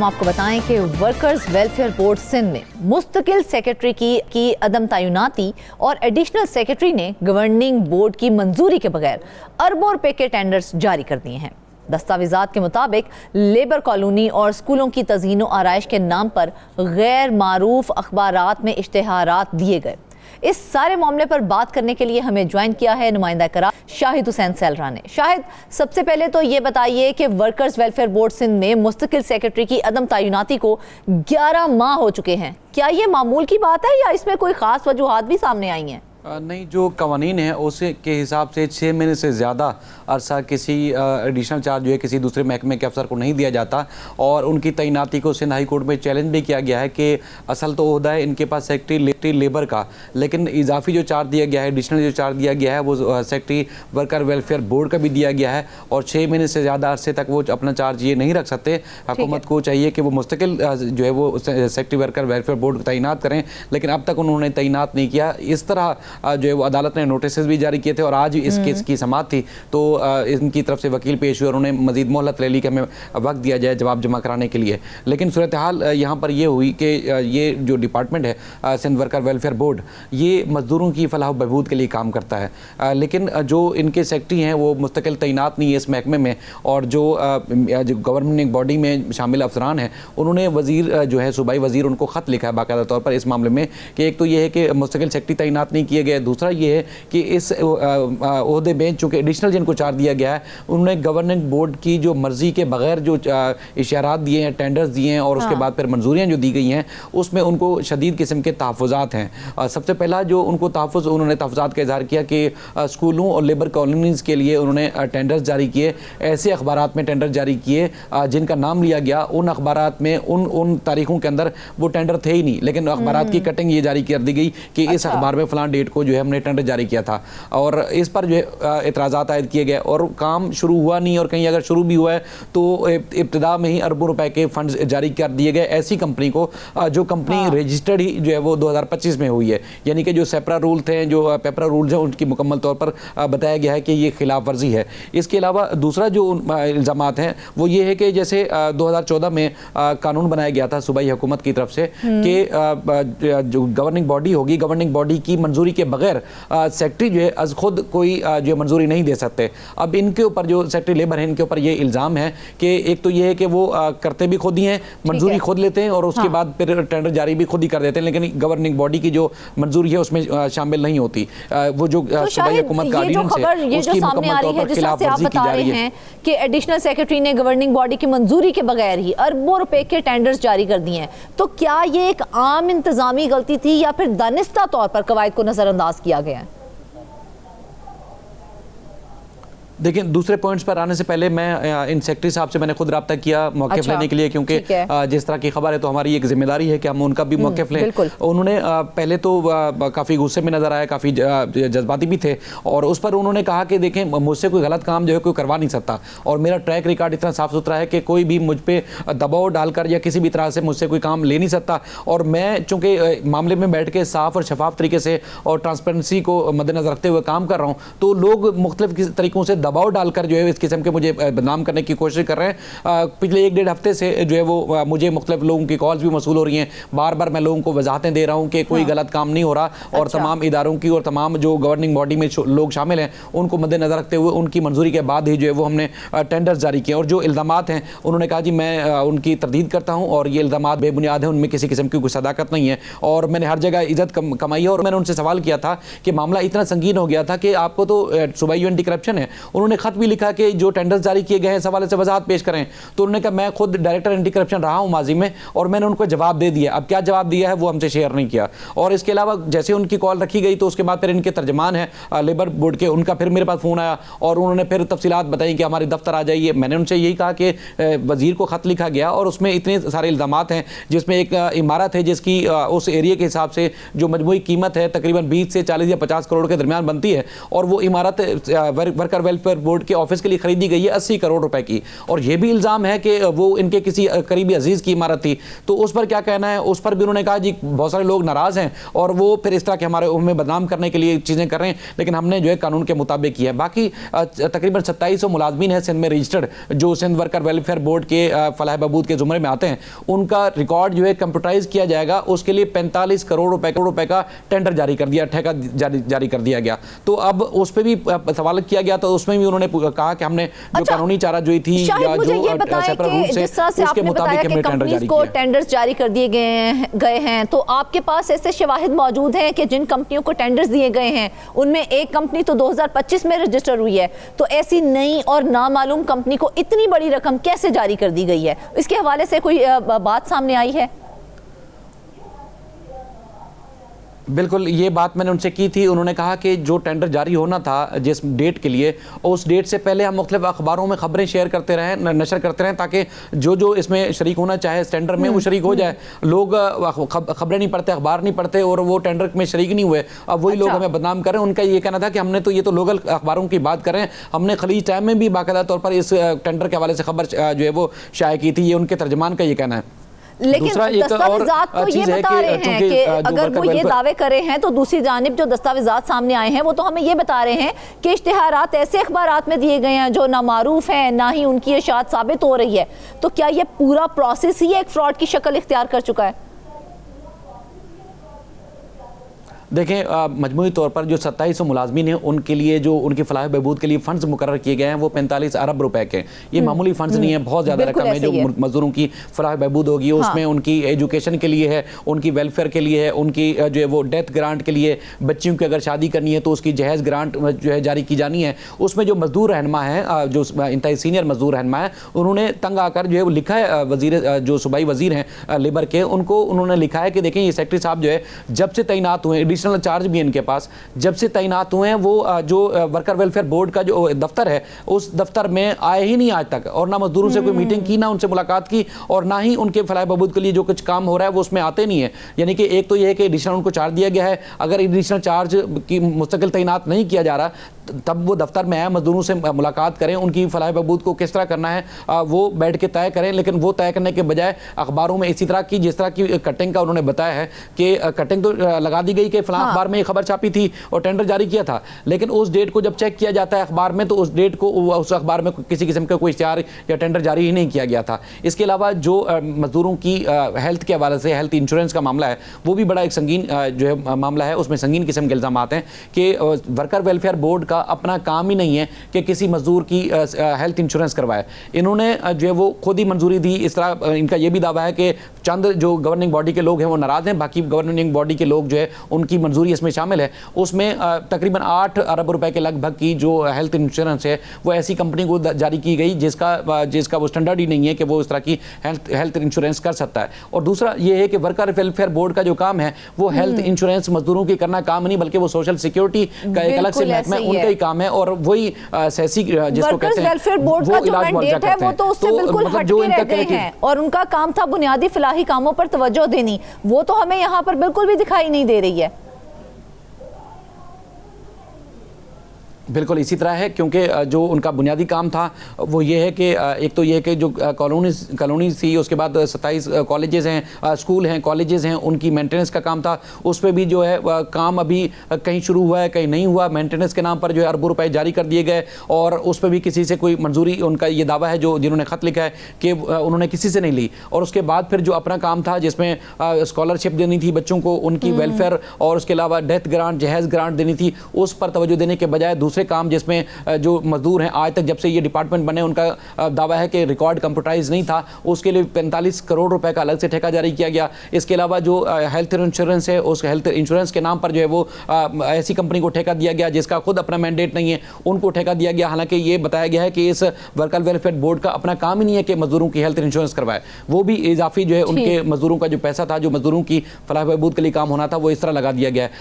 हम आपको बताएं कि वर्कर्स वेलफेयर बोर्ड सिंध में मुस्तकिल सेक्रेटरी की अदम तैनाती और एडिशनल सेक्रेटरी ने गवर्निंग बोर्ड की मंजूरी के बगैर अरबों रुपए के टेंडर्स जारी कर दिए हैं। दस्तावेजात के मुताबिक लेबर कॉलोनी और स्कूलों की तज़हीन व आराइश के नाम पर गैर मारूफ अखबारात में इश्तिहारात दिए गए। इस सारे मामले पर बात करने के लिए हमें ज्वाइन किया है नुमाइंदा करार शाहिद हुसैन सैलरा ने। शाहिद, सबसे पहले तो ये बताइए कि वर्कर्स वेलफेयर बोर्ड सिंध में मुस्तकिल सेक्रेटरी की अदम तैनाती को 11 माह हो चुके हैं। क्या ये मामूल की बात है या इसमें कोई खास वजूहात भी सामने आई हैं? नहीं, जो कवानीन है उसे के हिसाब से 6 महीने से ज़्यादा अरसा किसी एडिशनल चार्ज जो है किसी दूसरे महकमे के अफसर को नहीं दिया जाता और उनकी तैनाती को सिंध हाई कोर्ट में चैलेंज भी किया गया है कि असल तो ओहदा है इनके पास सेक्रेटरी लेबर का, लेकिन इजाफी जो चार्ज दिया गया है, एडिशनल जो चार्ज दिया गया है वो सेक्रेटरी वर्कर वेलफेयर बोर्ड का भी दिया गया है और 6 महीने से ज़्यादा अरसे तक वो अपना चार्ज ये नहीं रख सकते। हुकूमत को चाहिए कि वो मुस्तकिल जो है वो सेक्रेटरी वर्कर वेलफेयर बोर्ड को तैनात करें, लेकिन अब तक उन्होंने तैनात नहीं किया। इस तरह जो है वो अदालत ने नोटिस भी जारी किए थे और आज इस केस की समाअत थी तो इनकी तरफ से वकील पेश हुए और उन्हें मजीद मोहलत ले ली कि हमें वक्त दिया जाए जवाब जमा कराने के लिए। लेकिन सूरत हाल यहाँ पर ये हुई कि ये जो डिपार्टमेंट है सिंध वर्कर वेलफेयर बोर्ड, ये मजदूरों की फलाह बहबूद के लिए काम करता है, लेकिन जो इनके सेक्रेटरी हैं वो मुस्तकिल तैनात नहीं है इस महकमे में और जो गवर्निंग बॉडी में शामिल अफसरान हैं उन्होंने वजीर जो है सूबाई वजीर उनको ख़त लिखा है बाकायदा तौर पर इस मामले में कि एक तो ये है कि मुस्तकिल सेक्रेटरी तैनात नहीं किए गए, दूसरा ये है कि इस ओहदे में चूँकि एडिशनल जिनको चार्ज दिया गया है उन्होंने गवर्निंग बोर्ड की जो मर्जी के बगैर जो इशारात दिए हैं, टेंडर्स दिए हैं और उसके बाद फिर मंजूरियाँ जो दी गई हैं उसमें उनको शदीद किस्म के तहफ़्फ़ुज़ात हैं। सबसे पहला जो उनको उन्होंने तहफ़्फ़ुज़ात का इज़हार किया कि स्कूलों और लेबर कॉलोनीज़ के लिए उन्होंने टेंडर्स जारी किए, ऐसे अखबारात में टेंडर जारी किए जिनका नाम लिया गया उन अखबारात में उन तारीखों के अंदर वो टेंडर थे ही नहीं, लेकिन अखबारात की कटिंग ये जारी कर दी गई कि इस अखबार में फ़लाँ डेट को जो है हमने टेंडर जारी किया था और इस पर जो है एतराज़ात आयद किए गए और काम शुरू हुआ नहीं और कहीं अगर शुरू भी हुआ है तो इब्तिदा में ही अरबों रुपए के फंड्स जारी कर दिए गए ऐसी कंपनी को जो कंपनी रजिस्टर्ड ही जो है वो 2025 में हुई है, यानी कि जो सेपरा रूल थे, जो पेपरा रूल्स हैं उनकी मुकम्मल तौर पर बताया गया है कि ये खिलाफ वर्जी है। इसके अलावा दूसरा जो इल्ज़ामात हैं वो ये है कि जैसे 2014 में कानून बनाया गया था सूबाई हुकूमत की तरफ से कि जो गवर्निंग बॉडी होगी, गवर्निंग बॉडी की मंजूरी के बगैर सेक्रेटरी जो है अज खुद कोई जो मंजूरी नहीं दे सकते। अब इनके ऊपर जो सेक्रेटरी लेबर है इनके ऊपर ये इल्ज़ाम है कि एक तो ये है कि वो करते भी खुद ही हैं, मंजूरी खुद लेते हैं और उसके बाद फिर टेंडर जारी भी खुद ही कर देते हैं, लेकिन गवर्निंग बॉडी की जो मंजूरी है उसमें शामिल नहीं होती। वो जो सूबाई हुकूमत का ऑर्डिनेंस है उसकी मुकम्मल तौर पर खिलाफवर्जी की जा रही है कि एडिशनल सेक्रेटरी ने गवर्निंग बॉडी की मंजूरी के बगैर ही अरबों रुपए के टेंडर्स जारी कर दिए हैं। तो क्या ये एक आम इंतजामी गलती थी या फिर दानिस्ता तौर पर कवायद को नजरअंदाज किया गया है? देखिए, दूसरे पॉइंट्स पर आने से पहले मैं इन सेक्रेटरी साहब से मैंने खुद रब्ता किया मौक़िफ़ लेने के लिए, क्योंकि जिस तरह की खबर है तो हमारी एक जिम्मेदारी है कि हम उनका भी मौक़िफ़ लें। उन्होंने पहले तो काफ़ी गुस्से में नज़र आया, काफ़ी जज्बाती भी थे और उस पर उन्होंने कहा कि देखें मुझसे कोई गलत काम जो है कोई करवा नहीं सकता और मेरा ट्रैक रिकॉर्ड इतना साफ़ सुथरा है कि कोई भी मुझ पर दबाव डालकर या किसी भी तरह से मुझसे कोई काम ले नहीं सकता और मैं चूँकि मामले में बैठ के साफ़ और शफाफ तरीके से और ट्रांसपेरेंसी को मद्देनज़र रखते हुए काम कर रहा हूँ तो लोग मुख्तलिफ़ तरीक़ों से दबाव डालकर जो है इस किस्म के मुझे बदनाम करने की कोशिश कर रहे हैं। पिछले 1-1.5 हफ्ते से जो है वो मुझे मुख्तलिफ लोगों की कॉल्स भी मसूल हो रही हैं, बार बार मैं लोगों को वजाहतें दे रहा हूँ कि कोई गलत काम नहीं हो रहा और तमाम इदारों की और तमाम जो गवर्निंग बॉडी में लोग शामिल हैं उनको मद्देनज़र रखते हुए उनकी मंजूरी के बाद ही जो है वो हमने टेंडर्स जारी किए और जो इल्ज़ामात हैं उन्होंने कहा जी मैं उनकी तरदीद करता हूँ और ये इल्ज़ामात बेबुनियाद हैं, उनमें किसी किस्म की कोई सदाकत नहीं है और मैंने हर जगह इज्जत कमाई है। और मैंने उनसे सवाल किया था कि मामला इतना संगीन हो गया था कि आपको तो सूबाई एंटी करप्शन है, उन्होंने खत भी लिखा कि जो टेंडर्स जारी किए गए हैं इस हवाले से वजाहत पेश करें, तो उन्होंने कहा मैं खुद डायरेक्टर एंटी करप्शन रहा हूं माजी में और मैंने उनको जवाब दे दिया। अब क्या जवाब दिया है वो हमसे शेयर नहीं किया और इसके अलावा जैसे उनकी कॉल रखी गई तो उसके बाद फिर इनके तर्जमान है लेबर बोर्ड के, उनका फिर मेरे पास फ़ोन आया और उन्होंने फिर तफसीलात बताई कि हमारे दफ्तर आ जाइए। मैंने उनसे यही कहा कि वजीर को ख़त लिखा गया और उसमें इतने सारे इल्ज़ामात हैं जिसमें एक इमारत है जिसकी उस एरिया के हिसाब से जो मजमूई कीमत है तकरीबन 20 से 40 या 50 करोड़ के दरमियान बनती है और वो इमारत वर्कर वेलफेयर वेलफेयर बोर्ड के ऑफिस के लिए खरीदी गई है 80 करोड़ रुपए की। और यह भी इल्जाम है कि वो इनके किसी करीबी अजीज की इमारत थी। तो उस पर क्या कहना है? उस पर भी उन्होंने कहा जी बहुत सारे लोग नाराज हैं और वो फिर इस तरह के हमारे हमें बदनाम करने के लिए चीजें कर रहे हैं, लेकिन हमने जो है कानून के मुताबिक किया है। बाकी तकरीबन 2700 मुलाजमीन है सिंध में रजिस्टर्ड, जो सिंध वर्कर वेलफेयर बोर्ड के फलाह बहबूद के जुमरे में आते हैं। उनका रिकॉर्ड जो है कंप्यूटराइज किया जाएगा। उसके लिए 45 करोड़ रुपए का टेंडर जारी कर दिया, ठेका जारी कर दिया गया। तो अब उस पर भी सवाल किया गया, तो उसमें भी उन्होंने कहा कि हमने जो कानूनी चाराजोई थी या जो सेपरेट रूल से उसके मुताबिक हमने टेंडर जारी किया। टेंडर्स जारी कर दिए गए हैं, तो आपके पास ऐसे शवाहिद मौजूद हैं कि जिन कंपनियों को टेंडर्स दिए गए हैं उनमें एक कंपनी तो 2025 में रजिस्टर हुई है, तो ऐसी नई और नामालूम कंपनी को इतनी बड़ी रकम कैसे जारी कर दी गई है? इसके हवाले से कोई बात सामने आई है? बिल्कुल, ये बात मैंने उनसे की थी। उन्होंने कहा कि जो टेंडर जारी होना था जिस डेट के लिए, उस डेट से पहले हम मुख्तलिफ अखबारों में खबरें शेयर करते रहें, नशर करते रहें, ताकि जो इसमें शरीक होना चाहे इस टेंडर में वो शरीक हो जाए। लोग खबरें नहीं पढ़ते, अखबार नहीं पढ़ते और वो टेंडर में शरीक नहीं हुए, अब वही लोग हमें बदनाम कर रहे हैं। उनका ये कहना था कि हमने तो ये तो लोकल अखबारों की बात कर रहे हैं, हमने खलीज टाइम में भी बाकायदा तौर पर इस टेंडर के हवाले से खबर जो है वो शाया की थी। ये उनके तर्जमान का ये कहना है। लेकिन दस्तावेजात तो ये बता रहे हैं कि अगर वो ये दावे करे हैं, तो दूसरी जानिब जो दस्तावेजात सामने आए हैं वो तो हमें ये बता रहे हैं कि इश्तिहारात ऐसे अखबारात में दिए गए हैं जो ना मारूफ हैं, ना ही उनकी इशाअत साबित हो रही है। तो क्या ये पूरा प्रोसेस ही एक फ्रॉड की शक्ल इख्तियार कर चुका है? देखें, मजमूई तौर पर जो 2700 मुलाजमीन हैं उनके लिए जो उनकी फलाह बहबूद के लिए फंड्स मुकर्रर किए गए हैं वो 45 अरब रुपए के। ये मामूली फंड्स नहीं है, बहुत ज़्यादा रकम है जो मजदूरों की फलाह बहबूद होगी। उसमें उनकी एजुकेशन के लिए है, उनकी वेलफेयर के लिए है, उनकी जो है वो डेथ ग्रांट के लिए, बच्चियों की अगर शादी करनी है तो उसकी जहेज़ ग्रांट जो है जारी की जानी है। उसमें जो मजदूर रहनमा है, जो इंतहाई सीनियर मजदूर रहनमा है, उन्होंने तंग आकर जो है वो लिखा है वजीर, जो सूबाई वजीर हैं लेबर के, उनको उन्होंने लिखा है कि देखें ये सेक्रेटरी साहब जो है जब से तैनात हुए, एडिशनल चार्ज भी इनके पास जब से तैनात हुए हैं, वो जो वर्कर वेलफेयर बोर्ड का जो दफ्तर है उस दफ्तर में आए ही नहीं आज तक, और ना मजदूरों से कोई मीटिंग की, ना उनसे मुलाकात की, और ना ही उनके फलाह बहबूद के लिए जो कुछ काम हो रहा है वो उसमें आते नहीं है। यानी कि एक तो ये है कि एडिशनल उनको चार्ज दिया गया है, अगर एडिशनल चार्ज की मुस्तकिल तैनात नहीं किया जा रहा तब वो दफ्तर में आए, मजदूरों से मुलाकात करें, उनकी फलाह बहबूद को किस तरह करना है वो बैठ के तय करें। लेकिन वो तय करने के बजाय अखबारों में इसी तरह की, जिस तरह की कटिंग का उन्होंने बताया है कि कटिंग तो लगा दी गई कि फलां अखबार में खबर छापी थी और टेंडर जारी किया था, लेकिन उस डेट को जब चेक किया जाता है अखबार में तो उस डेट को उस अखबार में किसी किस्म का कोई इश्तिहार या टेंडर जारी ही नहीं किया गया था। इसके अलावा जो मजदूरों की हेल्थ के हवाले से हेल्थ इंश्योरेंस का मामला है वो भी बड़ा एक संगीन जो है मामला है। उसमें संगीन किस्म के इल्जाम आते हैं कि वर्कर वेलफेयर बोर्ड का अपना काम ही नहीं है कि किसी मजदूर की हेल्थ इंश्योरेंस करवाए। इन्होंने जो है वो खुद ही मंजूरी दी। इस तरह इनका यह भी दावा है कि चंद जो गवर्निंग बॉडी के लोग हैं वो नाराज हैं, बाकी गवर्निंग बॉडी के लोग जो है उनकी मंजूरी इसमें शामिल है। उसमें तकरीबन 8 अरब रुपए के लगभग की जो हेल्थ इंश्योरेंस है वो ऐसी कंपनी को जारी की गई जिसका वो स्टैंडर्ड ही नहीं है कि वो इस तरह की हेल्थ इंश्योरेंस कर सकता है। और दूसरा ये है कि वर्कर वेलफेयर बोर्ड का जो काम है वो हेल्थ इंश्योरेंस मजदूरों की करना काम नहीं, बल्कि वो सोशल सिक्योरिटी का एक अलग से महकमा उनका ही काम है, और वही सेसी जिसको कहते हैं वेलफेयर बोर्ड का जो मैंडेट है वो तो उससे बिल्कुल हटके रह गए हैं, और उनका काम था बुनियादी फलाही कामों पर तवज्जो देनी, वो तो हमें यहाँ पर बिल्कुल भी दिखाई नहीं दे रही है। बिल्कुल इसी तरह है, क्योंकि जो उनका बुनियादी काम था वो ये है कि एक तो ये है कि जो कॉलोनी थी, उसके बाद 27 कॉलेजेस हैं, स्कूल हैं, कॉलेजेस हैं, उनकी मेंटेनेंस का काम था। उस पर भी जो है काम अभी कहीं शुरू हुआ है कहीं नहीं हुआ। मेंटेनेंस के नाम पर जो है अरबों रुपए जारी कर दिए गए, और उस पर भी किसी से कोई मंजूरी, उनका ये दावा है जो जिन्होंने ख़त लिखा है कि उन्होंने किसी से नहीं ली। और उसके बाद फिर जो अपना काम था जिसमें स्कॉलरशिप देनी थी बच्चों को, उनकी वेलफेयर, और उसके अलावा डेथ ग्रांट, जहेज़ ग्रांट देनी थी, उस पर तवज्जो देने के बजाय दूसरे काम जिसमें जो मजदूर हैं आज तक जब से ये डिपार्टमेंट बने उनका दावा है कि रिकॉर्ड कंप्यूटराइज नहीं था, उसके लिए 45 करोड़ रुपए का अलग से ठेका जारी किया गया। इसके अलावा जो हेल्थ इंश्योरेंस है उस हेल्थ इंश्योरेंस के नाम पर जो है वो ऐसी कंपनी को ठेका दिया गया जिसका खुद अपना मैंडेट नहीं है, उनको ठेका दिया गया। हालांकि ये बताया गया है कि इस वर्कर वेलफेयर बोर्ड का अपना काम ही नहीं है कि मजदूरों की हेल्थ इंश्योरेंस करवाए, वो भी इजाफी जो है उनके मजदूरों का जो पैसा था, जो मजदूरों की फलाह बहबूद के लिए काम होना था, वो इस तरह लगा दिया गया है।